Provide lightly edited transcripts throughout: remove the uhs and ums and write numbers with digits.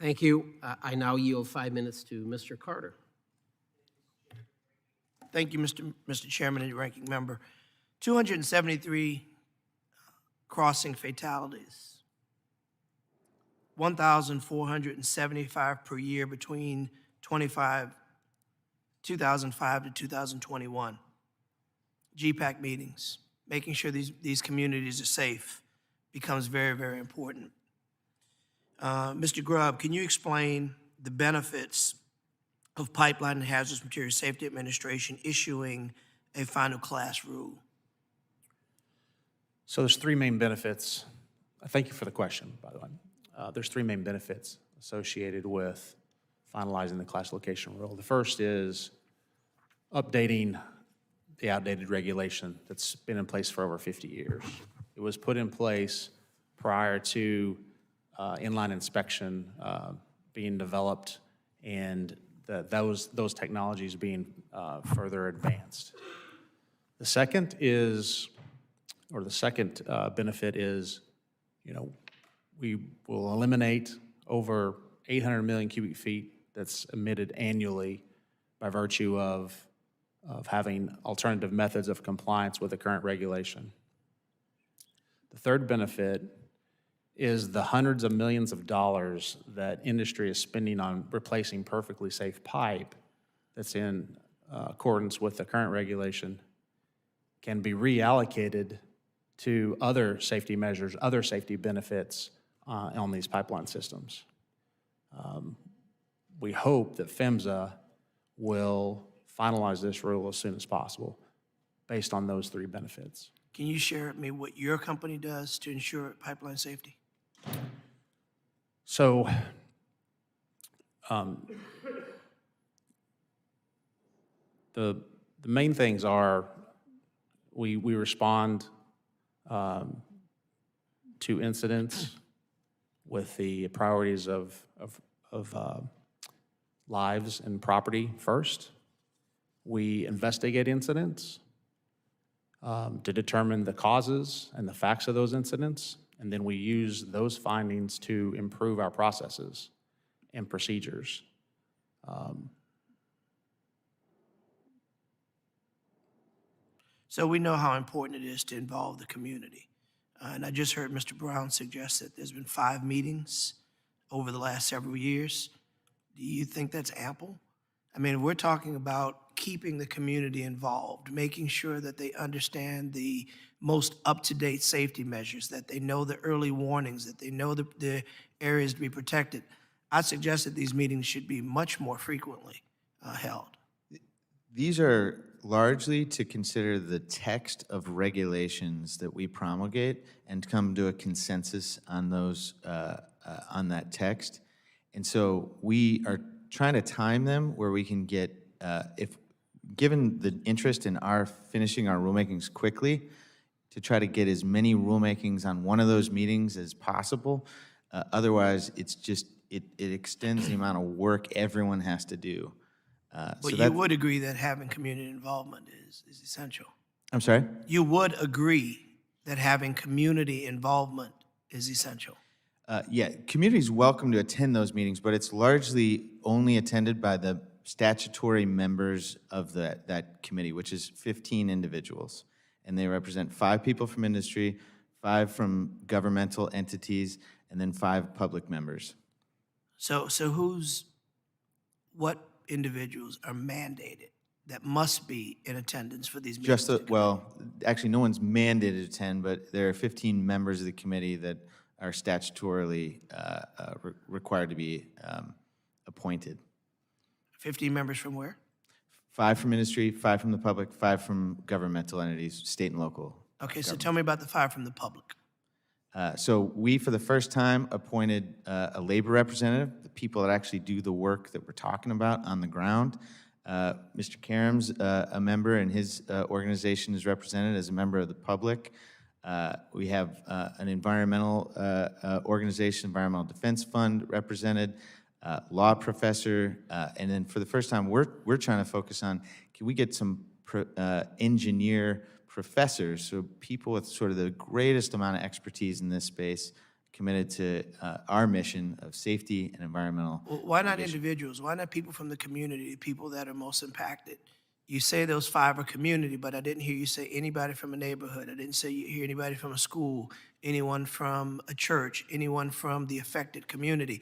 Thank you. I now yield 5 minutes to Mr. Carter. Thank you, Mr. Chairman and Ranking Member. 273 crossing fatalities, 1,475 per year between 2005 to 2021. GPAC meetings, making sure these communities are safe becomes very, very important. Mr. Grubb, can you explain the benefits of Pipeline and Hazardous Materials Safety Administration issuing a final class rule? So there's three main benefits. Thank you for the question, by the way. There's three main benefits associated with finalizing the class location rule. The first is updating the outdated regulation that's been in place for over 50 years. It was put in place prior to inline inspection being developed and those technologies being further advanced. The second is, or the second benefit is, we will eliminate over 800 million cubic feet that's emitted annually by virtue of having alternative methods of compliance with the current regulation. The third benefit is the hundreds of millions of dollars that industry is spending on replacing perfectly safe pipe that's in accordance with the current regulation can be reallocated to other safety measures, other safety benefits on these pipeline systems. We hope that PHMSA will finalize this rule as soon as possible based on those three benefits. Can you share with me what your company does to ensure pipeline safety? So, the main things are we respond to incidents with the priorities of lives and property first. We investigate incidents to determine the causes and the facts of those incidents, and then we use those findings to improve our processes and procedures. So we know how important it is to involve the community. And I just heard Mr. Brown suggest that there's been 5 meetings over the last several years. Do you think that's ample? I mean, we're talking about keeping the community involved, making sure that they understand the most up-to-date safety measures, that they know the early warnings, that they know the areas to be protected. I suggest that these meetings should be much more frequently held. These are largely to consider the text of regulations that we promulgate and come to a consensus on those, on that text. And so we are trying to time them where we can get, if given the interest in our finishing our rulemakings quickly, to try to get as many rulemakings on one of those meetings as possible. Otherwise, it's just, it extends the amount of work everyone has to do. But you would agree that having community involvement is essential. I'm sorry? You would agree that having community involvement is essential. Yeah, community is welcome to attend those meetings, but it's largely only attended by the statutory members of that committee, which is 15 individuals. And they represent 5 people from industry, 5 from governmental entities, and then 5 public members. So what individuals are mandated that must be in attendance for these meetings? Well, actually, no one's mandated to attend, but there are 15 members of the committee that are statutorily required to be appointed. 15 members from where? 5 from industry, 5 from the public, 5 from governmental entities, state and local. Okay, so tell me about the 5 from the public. So we, for the first time, appointed a labor representative, the people that actually do the work that we're talking about on the ground. Mr. Karam's a member, and his organization is represented as a member of the public. We have an environmental organization, Environmental Defense Fund, represented, law professor, and then for the first time, we're trying to focus on, can we get some engineer professors, so people with sort of the greatest amount of expertise in this space, committed to our mission of safety and environmental. Well, why not individuals? Why not people from the community, people that are most impacted? You say those 5 are community, but I didn't hear you say anybody from a neighborhood. I didn't say you hear anybody from a school, anyone from a church, anyone from the affected community.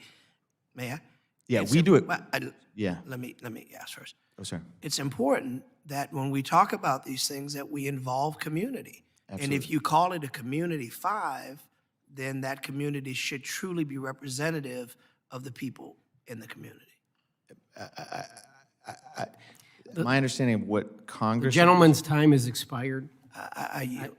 May I? Yeah, It's we do it. yeah. Yeah. Let me ask first. Oh, sorry. It's important that when we talk about these things that we involve community. And if you call it a community 5, then that community should truly be representative of the people in the community. My understanding of what The Congress. gentleman's time has expired. I yield.